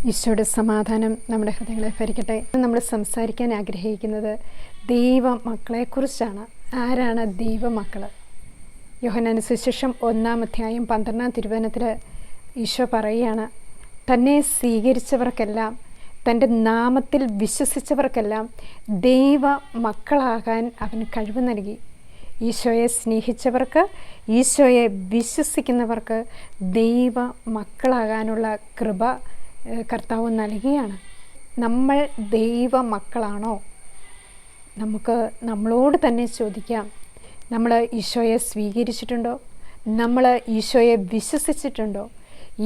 ഈശോയുടെ സമാധാനം നമ്മുടെ ഹൃദയങ്ങളെ ഭരിക്കട്ടെ. നമ്മൾ സംസാരിക്കാൻ ആഗ്രഹിക്കുന്നത് ദൈവമക്കളെക്കുറിച്ചാണ്. ആരാണ് ദൈവമക്കൾ? യോഹന്നാന്റെ സുവിശേഷം 1-ാം 12-ാം തിരുവചനത്തിൽ ഈശോ പറയുകയാണ്, തന്നെ സ്വീകരിച്ചവർക്കെല്ലാം, തൻ്റെ നാമത്തിൽ വിശ്വസിച്ചവർക്കെല്ലാം ദൈവ മക്കളാകാൻ അവൻ കഴിവ് നൽകി. ഈശോയെ സ്നേഹിച്ചവർക്ക്, ഈശോയെ വിശ്വസിക്കുന്നവർക്ക് ദൈവ മക്കളാകാനുള്ള കൃപ കർത്താവ് നൽകുകയാണ്. നമ്മൾ ദൈവ മക്കളാണോ? നമുക്ക് നമ്മളോട് തന്നെ ചോദിക്കാം. നമ്മൾ ഈശോയെ സ്വീകരിച്ചിട്ടുണ്ടോ? നമ്മൾ ഈശോയെ വിശ്വസിച്ചിട്ടുണ്ടോ?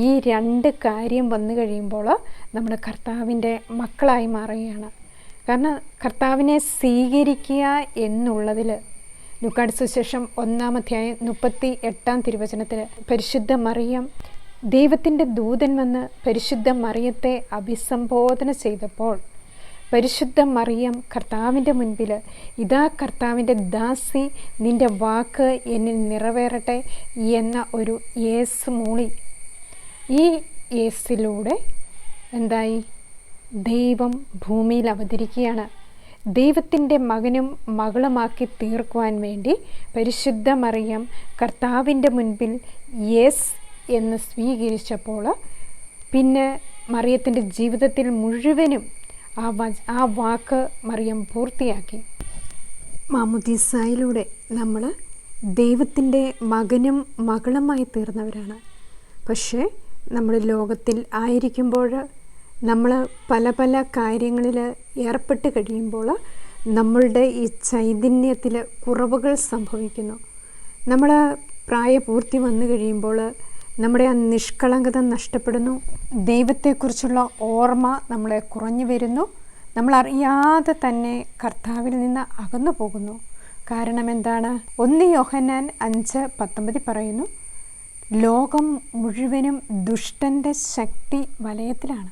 ഈ രണ്ട് കാര്യം വന്നു കഴിയുമ്പോൾ നമ്മൾ കർത്താവിൻ്റെ മക്കളായി മാറുകയാണ്. കാരണം കർത്താവിനെ സ്വീകരിക്കുക എന്നുള്ളതിൽ ലൂക്കായുടെ സുവിശേഷം 1-ാം അധ്യായം 38-ാം തിരുവചനത്തിൽ പരിശുദ്ധ മറിയം, ദൈവത്തിൻ്റെ ദൂതൻ വന്ന് പരിശുദ്ധ മറിയത്തെ അഭിസംബോധന ചെയ്തപ്പോൾ പരിശുദ്ധ മറിയം കർത്താവിൻ്റെ മുൻപിൽ, ഇതാ കർത്താവിൻ്റെ ദാസി, നിൻ്റെ വാക്ക് എന്നിൽ നിറവേറട്ടെ എന്ന ഒരു യേസ് മൂളി. ഈ യേസിലൂടെ എന്തായി? ദൈവം ഭൂമിയിൽ അവതരിക്കുകയാണ്. ദൈവത്തിൻ്റെ മകനും മകളുമാക്കി തീർക്കുവാൻ വേണ്ടി പരിശുദ്ധ മറിയം കർത്താവിൻ്റെ മുൻപിൽ യേസ് എന്ന് സ്വീകരിച്ചപ്പോൾ പിന്നെ മറിയത്തിൻ്റെ ജീവിതത്തിൽ മുഴുവനും ആ വാക്ക് മറിയം പൂർത്തിയാക്കി. മാമുദീസായിലൂടെ നമ്മൾ ദൈവത്തിൻ്റെ മകനും മകളുമായി തീർന്നവരാണ്. പക്ഷേ നമ്മൾ ലോകത്തിൽ ആയിരിക്കുമ്പോൾ നമ്മൾ പല പല കാര്യങ്ങളിൽ ഏർപ്പെട്ട് കഴിയുമ്പോൾ നമ്മളുടെ ഈ ചൈതന്യത്തിൽ കുറവുകൾ സംഭവിക്കുന്നു. നമ്മൾ പ്രായപൂർത്തി വന്നു കഴിയുമ്പോൾ നമ്മുടെ ആ നിഷ്കളങ്കത നഷ്ടപ്പെടുന്നു. ദൈവത്തെക്കുറിച്ചുള്ള ഓർമ്മ നമ്മളെ കുറഞ്ഞു വരുന്നു. നമ്മളറിയാതെ തന്നെ കർത്താവിൽ നിന്ന് അകന്നു പോകുന്നു. കാരണം എന്താണ്? 1 യോഹന്നാൻ 5:19 പറയുന്നു, ലോകം മുഴുവനും ദുഷ്ടൻ്റെ ശക്തി വലയത്തിലാണ്.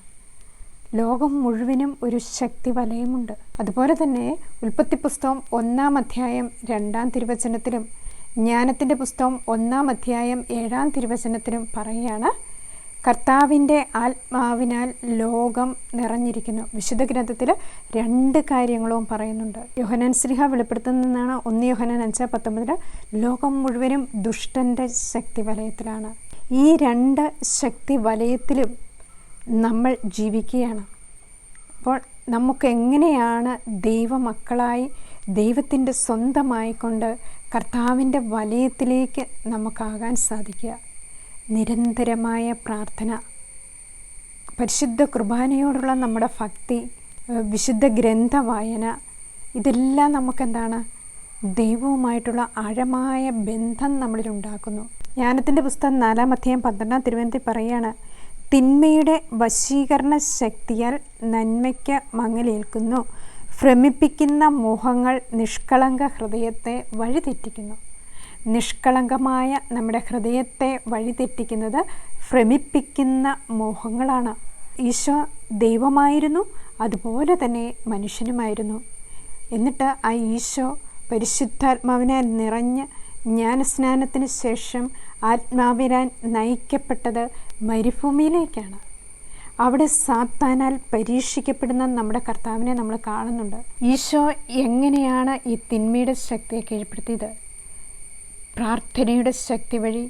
ലോകം മുഴുവനും ഒരു ശക്തി വലയമുണ്ട്. അതുപോലെ തന്നെ ഉൽപ്പത്തി പുസ്തകം 1-ാം അധ്യായം 2-ാം തിരുവചനത്തിലും ജ്ഞാനത്തിൻ്റെ പുസ്തകം 1-ാം അധ്യായം 7-ാം തിരുവചനത്തിലും പറയുകയാണ്, കർത്താവിൻ്റെ ആത്മാവിനാൽ ലോകം നിറഞ്ഞിരിക്കുന്നു. വിശുദ്ധ ഗ്രന്ഥത്തിൽ 2 കാര്യങ്ങളും പറയുന്നുണ്ട്. യോഹന്നാൻ ശ്ലീഹ വെളിപ്പെടുത്തുന്നതാണ് 1 യോഹന്നാൻ 5:19 ലോകം മുഴുവനും ദുഷ്ടൻ്റെ ശക്തി വലയത്തിലാണ്. ഈ 2 ശക്തി വലയത്തിലും നമ്മൾ ജീവിക്കുകയാണ്. അപ്പോൾ നമുക്ക് എങ്ങനെയാണ് ദൈവമക്കളായി ദൈവത്തിൻ്റെ സ്വന്തമായിക്കൊണ്ട് കർത്താവിൻ്റെ വലയത്തിലേക്ക് നമുക്കാകാൻ സാധിക്കുക? നിരന്തരമായ പ്രാർത്ഥന, പരിശുദ്ധ കുർബാനയോടുള്ള നമ്മുടെ ഭക്തി, വിശുദ്ധ ഗ്രന്ഥ വായന, ഇതെല്ലാം നമുക്കെന്താണ്? ദൈവവുമായിട്ടുള്ള ആഴമായ ബന്ധം നമ്മളിലുണ്ടാക്കുന്നു. ജ്ഞാനത്തിൻ്റെ പുസ്തകം 4-ാം അധ്യായം 12-ാം തിരുവചനത്തിൽ പറയുകയാണ്, തിന്മയുടെ വശീകരണ ശക്തിയാൽ നന്മയ്ക്ക് മങ്ങലേൽക്കുന്നു, ഭ്രമിപ്പിക്കുന്ന മോഹങ്ങൾ നിഷ്കളങ്ക ഹൃദയത്തെ വഴിതെറ്റിക്കുന്നു. നിഷ്കളങ്കമായ നമ്മുടെ ഹൃദയത്തെ വഴിതെറ്റിക്കുന്നത് ഭ്രമിപ്പിക്കുന്ന മോഹങ്ങളാണ്. ഈശോ ദൈവമായിരുന്നു, അതുപോലെ തന്നെ മനുഷ്യനുമായിരുന്നു. എന്നിട്ട് ആ ഈശോ പരിശുദ്ധാത്മാവിനെ നിറഞ്ഞ് ജ്ഞാനസ്നാനത്തിന് ശേഷം ആത്മാവിനാൽ നയിക്കപ്പെട്ടത് മരുഭൂമിയിലേക്കാണ്. അവിടെ സാത്താനാൽ പരീക്ഷിക്കപ്പെടുന്ന നമ്മുടെ കർത്താവിനെ നമ്മൾ കാണുന്നുണ്ട്. ഈശോ എങ്ങനെയാണ് ഈ തിന്മയുടെ ശക്തിയെ കീഴ്പ്പെടുത്തിയത്? പ്രാർത്ഥനയുടെ ശക്തി വഴി,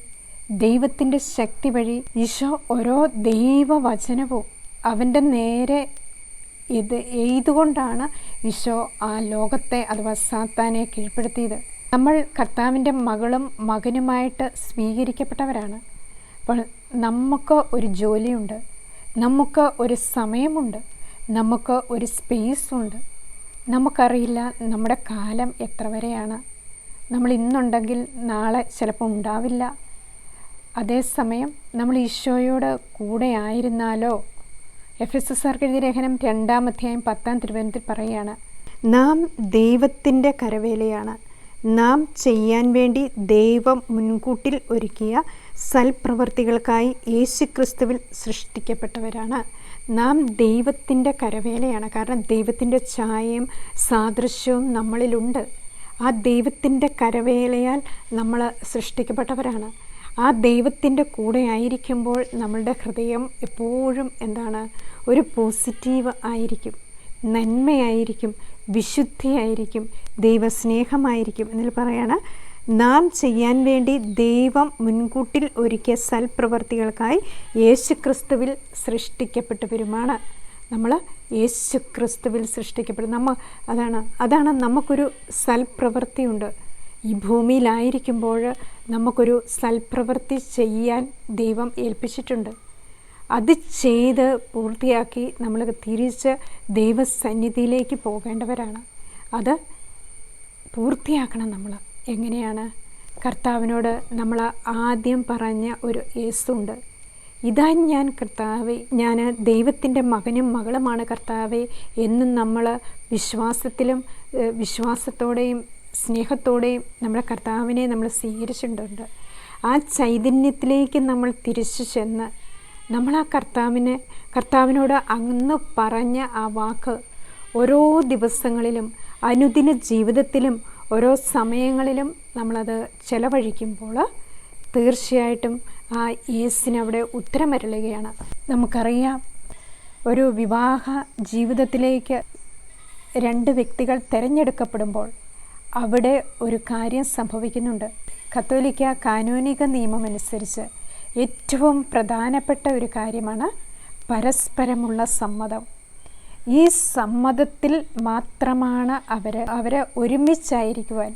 ദൈവത്തിൻ്റെ ശക്തി വഴി. ഈശോ ഓരോ ദൈവവചനവും അവൻ്റെ നേരെ എഴുതുകൊണ്ടാണ് ഈശോ ആ ലോകത്തെ അഥവാ സാത്താനെ കീഴ്പ്പെടുത്തിയത്. നമ്മൾ കർത്താവിൻ്റെ മകളും മകനുമായിട്ട് സ്വീകരിക്കപ്പെട്ടവരാണ്. അപ്പോൾ നമുക്ക് ഒരു ജോലിയുണ്ട്, നമുക്ക് ഒരു സമയമുണ്ട്, നമുക്ക് ഒരു സ്പേസുണ്ട്. നമുക്കറിയില്ല നമ്മുടെ കാലം എത്ര വരെയാണ്. നമ്മൾ ഇന്നുണ്ടെങ്കിൽ നാളെ ചിലപ്പോൾ ഉണ്ടാവില്ല. അതേസമയം നമ്മൾ ഈശോയോട് കൂടെ ആയിരുന്നാലോ? എഫെസ്യർക്കെഴുതിയ എഴുതിയ ലേഖനം 2-ാം അധ്യായം 10-ാം തിരുവചനത്തിൽ പറയുകയാണ്, നാം ദൈവത്തിൻ്റെ കരവേലയാണ്, നാം ചെയ്യാൻ വേണ്ടി ദൈവം മുൻകൂട്ടിൽ ഒരുക്കിയ സൽപ്രവർത്തികൾക്കായി യേശുക്രിസ്തുവിൽ സൃഷ്ടിക്കപ്പെട്ടവരാണ്. നാം ദൈവത്തിൻ്റെ കരവേലയാണ്. കാരണം ദൈവത്തിൻ്റെ ഛായയും സാദൃശ്യവും നമ്മളിലുണ്ട്. ആ ദൈവത്തിൻ്റെ കരവേലയാൽ നമ്മൾ സൃഷ്ടിക്കപ്പെട്ടവരാണ്. ആ ദൈവത്തിൻ്റെ കൂടെ ആയിരിക്കുമ്പോൾ നമ്മളുടെ ഹൃദയം എപ്പോഴും ഒരു പോസിറ്റീവ് ആയിരിക്കും, നന്മയായിരിക്കും, വിശുദ്ധിയായിരിക്കും, ദൈവസ്നേഹമായിരിക്കും. എന്നിൽ പറയാണ്, നാം ചെയ്യാൻ വേണ്ടി ദൈവം മുൻകൂട്ടിൽ ഒരുക്കിയ സൽപ്രവർത്തികൾക്കായി യേശുക്രിസ്തുവിൽ സൃഷ്ടിക്കപ്പെട്ടവരുമാണ്. നമ്മൾ യേശുക്രിസ്തുവിൽ സൃഷ്ടിക്കപ്പെടും. അതാണ് നമുക്കൊരു സൽപ്രവൃത്തിയുണ്ട്. ഈ ഭൂമിയിലായിരിക്കുമ്പോൾ നമുക്കൊരു സൽപ്രവൃത്തി ചെയ്യാൻ ദൈവം ഏൽപ്പിച്ചിട്ടുണ്ട്. അത് ചെയ്ത് പൂർത്തിയാക്കി നമ്മൾ തിരിച്ച് ദൈവസന്നിധിയിലേക്ക് പോകേണ്ടവരാണ്. അത് പൂർത്തിയാക്കണം. നമ്മൾ എങ്ങനെയാണ്? കർത്താവിനോട് നമ്മൾ ആദ്യം പറഞ്ഞ ഒരു യേസുണ്ട്, ഇതാ ഞാൻ കർത്താവേ, ഞാൻ ദൈവത്തിൻ്റെ മകനും മകളുമാണ് കർത്താവേ എന്നും നമ്മൾ വിശ്വാസത്തോടെയും സ്നേഹത്തോടെയും നമ്മുടെ കർത്താവിനെ നമ്മൾ സ്വീകരിച്ചിട്ടുണ്ട്. ആ ചൈതന്യത്തിലേക്ക് നമ്മൾ തിരിച്ചു ചെന്ന് നമ്മൾ ആ കർത്താവിനോട് അന്ന് പറഞ്ഞ ആ വാക്ക് ഓരോ ദിവസങ്ങളിലും അനുദിന ജീവിതത്തിലും ഓരോ സമയങ്ങളിലും നമ്മളത് ചെലവഴിക്കുമ്പോൾ തീർച്ചയായിട്ടും ആ യേസിന് അവിടെ ഉത്തരമരുളുകയാണ്. നമുക്കറിയാം, ഒരു വിവാഹ ജീവിതത്തിലേക്ക് 2 വ്യക്തികൾ തിരഞ്ഞെടുക്കപ്പെടുമ്പോൾ അവിടെ ഒരു കാര്യം സംഭവിക്കുന്നുണ്ട്. കത്തോലിക്ക കാനോനിക നിയമം അനുസരിച്ച് ഏറ്റവും പ്രധാനപ്പെട്ട ഒരു കാര്യമാണ് പരസ്പരമുള്ള സമ്മതം. ഈ സമ്മതത്തിൽ മാത്രമാണ് അവർ ഒരുമിച്ചായിരിക്കുവാൻ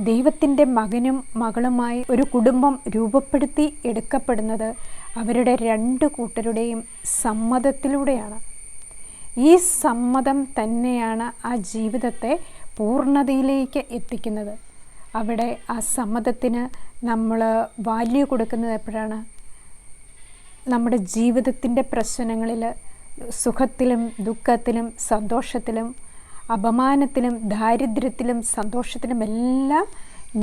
ദൈവത്തിൻ്റെ മകനും മകളുമായി ഒരു കുടുംബം രൂപപ്പെടുത്തി എടുക്കപ്പെടുന്നത് അവരുടെ 2 കൂട്ടരുടെയും സമ്മതത്തിലൂടെയാണ്. ഈ സമ്മതം തന്നെയാണ് ആ ജീവിതത്തെ പൂർണ്ണതയിലേക്ക് എത്തിക്കുന്നത്. അവിടെ ആ സമ്മതത്തിന് നമ്മൾ വാല്യൂ കൊടുക്കുന്നത് എപ്പോഴാണ്? നമ്മുടെ ജീവിതത്തിൻ്റെ പ്രശ്നങ്ങളിൽ, സുഖത്തിലും ദുഃഖത്തിലും സന്തോഷത്തിലും അപമാനത്തിലും ദാരിദ്ര്യത്തിലും സന്തോഷത്തിലും എല്ലാം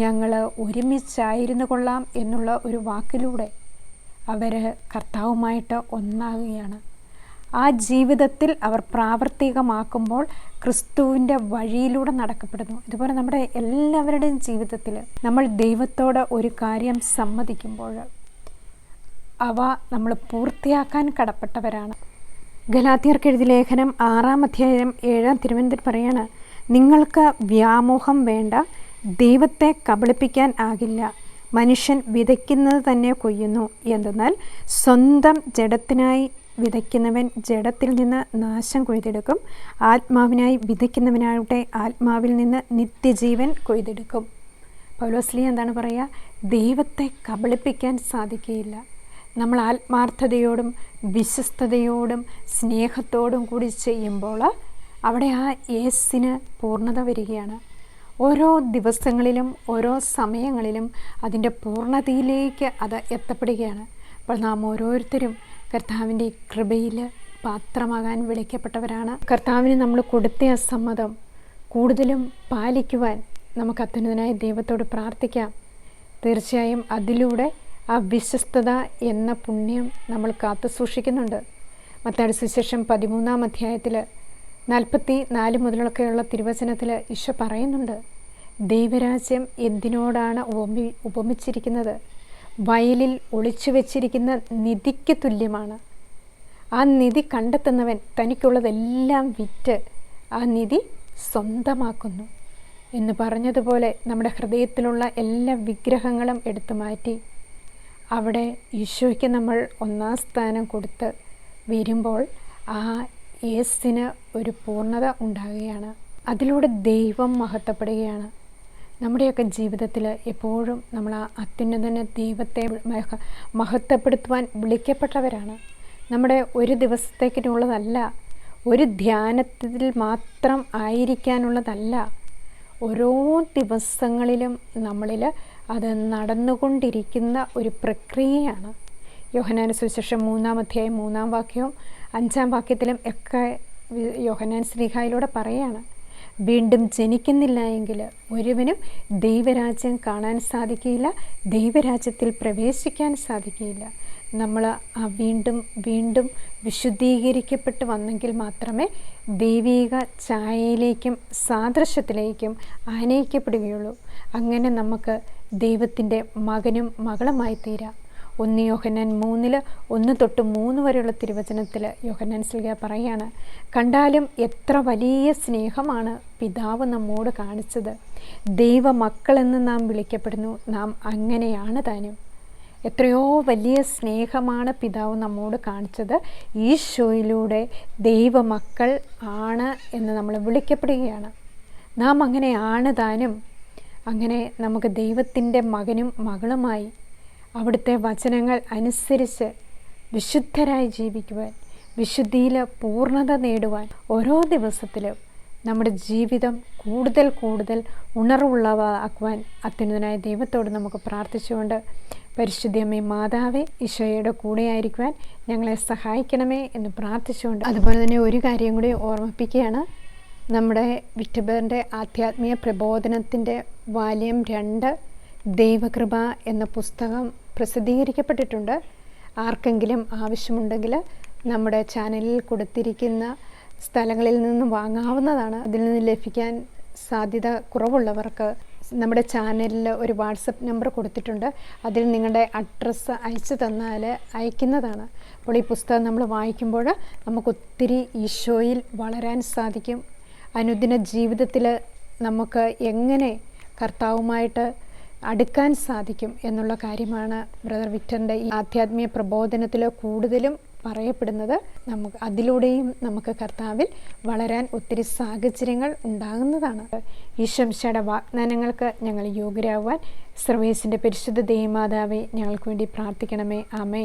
ഞങ്ങൾ ഒരുമിച്ചായിരുന്നു കൊള്ളാം എന്നുള്ള ഒരു വാക്കിലൂടെ അവർ കർത്താവുമായിട്ട് ഒന്നാകുകയാണ്. ആ ജീവിതത്തിൽ അവർ പ്രാവർത്തികമാക്കുമ്പോൾ ക്രിസ്തുവിൻ്റെ വഴിയിലൂടെ നടക്കപ്പെടുന്നു. ഇതുപോലെ നമ്മുടെ എല്ലാവരുടെയും ജീവിതത്തിൽ നമ്മൾ ദൈവത്തോട് ഒരു കാര്യം സമ്മതിക്കുമ്പോൾ അവ നമ്മൾ പൂർത്തിയാക്കാൻ കടപ്പെട്ടവരാണ്. ഗലാത്യർക്ക് എഴുതിയ ലേഖനം 6-ാം അധ്യായം 7-ാം തിരുവചനത്തിൽ പറയാണ്, നിങ്ങൾക്ക് വ്യാമോഹം വേണ്ട, ദൈവത്തെ കബളിപ്പിക്കാൻ ആകില്ല. മനുഷ്യൻ വിതയ്ക്കുന്നത് തന്നെ കൊയ്യുന്നു. എന്തെന്നാൽ സ്വന്തം ജഡത്തിനായി വിതയ്ക്കുന്നവൻ ജഡത്തിൽ നിന്ന് നാശം കൊയ്തെടുക്കും, ആത്മാവിനായി വിതയ്ക്കുന്നവനാവട്ടെ ആത്മാവിൽ നിന്ന് നിത്യജീവൻ കൊയ്തെടുക്കും. പൗലോസ്ലീഹ എന്താണ് പറയുക? ദൈവത്തെ കബളിപ്പിക്കാൻ സാധിക്കുകയില്ല. നമ്മൾ ആത്മാർത്ഥതയോടും വിശ്വസ്തയോടും സ്നേഹത്തോടും കൂടി ചെയ്യുമ്പോൾ അവിടെ ആ യേസിന് പൂർണ്ണത വരികയാണ്. ഓരോ ദിവസങ്ങളിലും ഓരോ സമയങ്ങളിലും അതിൻ്റെ പൂർണ്ണതയിലേക്ക് അത് എത്തപ്പെടുകയാണ്. അപ്പോൾ നാം ഓരോരുത്തരും കർത്താവിൻ്റെ കൃപയിൽ പാത്രമാകാൻ വിളിക്കപ്പെട്ടവരാണ്. കർത്താവിന് നമ്മൾ കൊടുത്ത സമ്മതം കൂടുതലും പാലിക്കുവാൻ നമുക്ക് അത്യുന്നതനായ ദൈവത്തോട് പ്രാർത്ഥിക്കാം. തീർച്ചയായും അതിലൂടെ ആ വിശ്വസ്തത എന്ന പുണ്യം നമ്മൾ കാത്തു സൂക്ഷിക്കുന്നുണ്ട്. മത്തായിയുടെ സുവിശേഷം 13-ാം അധ്യായത്തിൽ 44 മുതലൊക്കെയുള്ള തിരുവചനത്തിൽ ഈശോ പറയുന്നുണ്ട്, ദൈവരാജ്യം എന്തിനോടാണ് ഉപമിച്ചിരിക്കുന്നത്? വയലിൽ ഒളിച്ചു വെച്ചിരിക്കുന്ന നിധിക്ക് തുല്യമാണ്. ആ നിധി കണ്ടെത്തുന്നവൻ തനിക്കുള്ളതെല്ലാം വിറ്റ് ആ നിധി സ്വന്തമാക്കുന്നു എന്ന് പറഞ്ഞതുപോലെ നമ്മുടെ ഹൃദയത്തിലുള്ള എല്ലാ വിഗ്രഹങ്ങളും എടുത്തു മാറ്റി അവിടെ ഈശോയ്ക്ക് നമ്മൾ 1-ാം സ്ഥാനം കൊടുത്ത് വരുമ്പോൾ ആ യേസിന് ഒരു പൂർണ്ണത ഉണ്ടാകുകയാണ്. അതിലൂടെ ദൈവം മഹത്വപ്പെടുകയാണ്. നമ്മുടെയൊക്കെ ജീവിതത്തിൽ എപ്പോഴും നമ്മൾ ആ അത്യുന്നതനെ ദൈവത്തെ മഹത്വപ്പെടുത്തുവാൻ വിളിക്കപ്പെട്ടവരാണ്. നമ്മുടെ ഒരു ദിവസത്തേക്കിനുള്ളതല്ല, ഒരു ധ്യാനത്തിൽ മാത്രം ആയിരിക്കാനുള്ളതല്ല. ഓരോ ദിവസങ്ങളിലും നമ്മളിൽ അത് നടന്നുകൊണ്ടിരിക്കുന്ന ഒരു പ്രക്രിയയാണ്. യോഹന്നാന്റെ സുവിശേഷം 3-ാം അധ്യായം 3-ാം വാക്യവും 5-ാം വാക്യത്തിലും ഒക്കെ യോഹന്നാൻ ശ്ലീഹായിലൂടെ പറയാണ്, വീണ്ടും ജനിക്കുന്നില്ല എങ്കിൽ ഒരുവനും ദൈവരാജ്യം കാണാൻ സാധിക്കുകയില്ല, ദൈവരാജ്യത്തിൽ പ്രവേശിക്കാൻ സാധിക്കുകയില്ല. നമ്മൾ ആ വീണ്ടും വിശുദ്ധീകരിക്കപ്പെട്ട് വന്നെങ്കിൽ മാത്രമേ ദൈവിക ഛായയിലേക്കും സാദൃശ്യത്തിലേക്കും ആനയിക്കപ്പെടുകയുള്ളൂ. അങ്ങനെ നമുക്ക് ദൈവത്തിൻ്റെ മകനും മകളുമായി തീരാം. 1 യോഹന്നാൻ 3 1 തൊട്ട് 3 വരെയുള്ള തിരുവചനത്തിൽ യോഹന്നാൻ ശ്ലീഹ പറയുകയാണ്, കണ്ടാലും എത്ര വലിയ സ്നേഹമാണ് പിതാവ് നമ്മോട് കാണിച്ചത്. ദൈവമക്കളെന്ന് നാം വിളിക്കപ്പെടുന്നു, നാം അങ്ങനെയാണ് താനും. എത്രയോ വലിയ സ്നേഹമാണ് പിതാവ് നമ്മോട് കാണിച്ചത്. ഈശോയിലൂടെ ദൈവമക്കൾ ആണ് എന്ന് നമ്മൾ വിളിക്കപ്പെടുകയാണ്. നാം അങ്ങനെയാണ് താനും. അങ്ങനെ നമുക്ക് ദൈവത്തിൻ്റെ മകനും മകളുമായി അവിടുത്തെ വചനങ്ങൾ അനുസരിച്ച് വിശുദ്ധരായി ജീവിക്കുവാൻ, വിശുദ്ധിയിൽ പൂർണ്ണത നേടുവാൻ ഓരോ ദിവസത്തിലും നമ്മുടെ ജീവിതം കൂടുതൽ കൂടുതൽ ഉണർവുള്ളതാക്കുവാൻ അത്യുന്നതനായ ദൈവത്തോട് നമുക്ക് പ്രാർത്ഥിച്ചുകൊണ്ട്, പരിശുദ്ധയമ്മേ മാതാവേ, ഈശോയുടെ കൂടെയായിരിക്കുവാൻ ഞങ്ങളെ സഹായിക്കണമേ എന്ന് പ്രാർത്ഥിച്ചുകൊണ്ട്, അതുപോലെ തന്നെ ഒരു കാര്യം കൂടി ഓർമ്മിപ്പിക്കുകയാണ്. നമ്മുടെ വിക്ടബറിൻ്റെ ആധ്യാത്മിക പ്രബോധനത്തിൻ്റെ വാല്യം 2 ദൈവകൃപ എന്ന പുസ്തകം പ്രസിദ്ധീകരിക്കപ്പെട്ടിട്ടുണ്ട്. ആർക്കെങ്കിലും ആവശ്യമുണ്ടെങ്കിൽ നമ്മുടെ ചാനലിൽ കൊടുത്തിരിക്കുന്ന സ്ഥലങ്ങളിൽ നിന്ന് വാങ്ങാവുന്നതാണ്. അതിൽ നിന്ന് ലഭിക്കാൻ സാധ്യത കുറവുള്ളവർക്ക് നമ്മുടെ ചാനലിൽ ഒരു വാട്സപ്പ് നമ്പർ കൊടുത്തിട്ടുണ്ട്. അതിൽ നിങ്ങളുടെ അഡ്രസ്സ് അയച്ചു തന്നാൽ അയക്കുന്നതാണ്. അപ്പോൾ ഈ പുസ്തകം നമ്മൾ വായിക്കുമ്പോൾ നമുക്കൊത്തിരി ഈശോയിൽ വളരാൻ സാധിക്കും. അനുദിന ജീവിതത്തിൽ നമുക്ക് എങ്ങനെ കർത്താവുമായിട്ട് അടുക്കാൻ സാധിക്കും എന്നുള്ള കാര്യമാണ് ബ്രദർ വിക്ടറിൻ്റെ ഈ ആധ്യാത്മിക പ്രബോധനത്തിൽ കൂടുതലും പറയപ്പെടുന്നത്. അതിലൂടെയും നമുക്ക് കർത്താവിൽ വളരാൻ ഒത്തിരി സാഹചര്യങ്ങൾ ഉണ്ടാകുന്നതാണ്. ഈശോമിശിഹായുടെ വാഗ്ദാനങ്ങൾക്ക് ഞങ്ങൾ യോഗ്യരാകുവാൻ സർവേശ്വരൻ്റെ പരിശുദ്ധ ദേവമാതാവേ, ഞങ്ങൾക്ക് വേണ്ടി പ്രാർത്ഥിക്കണമേ. ആമേൻ.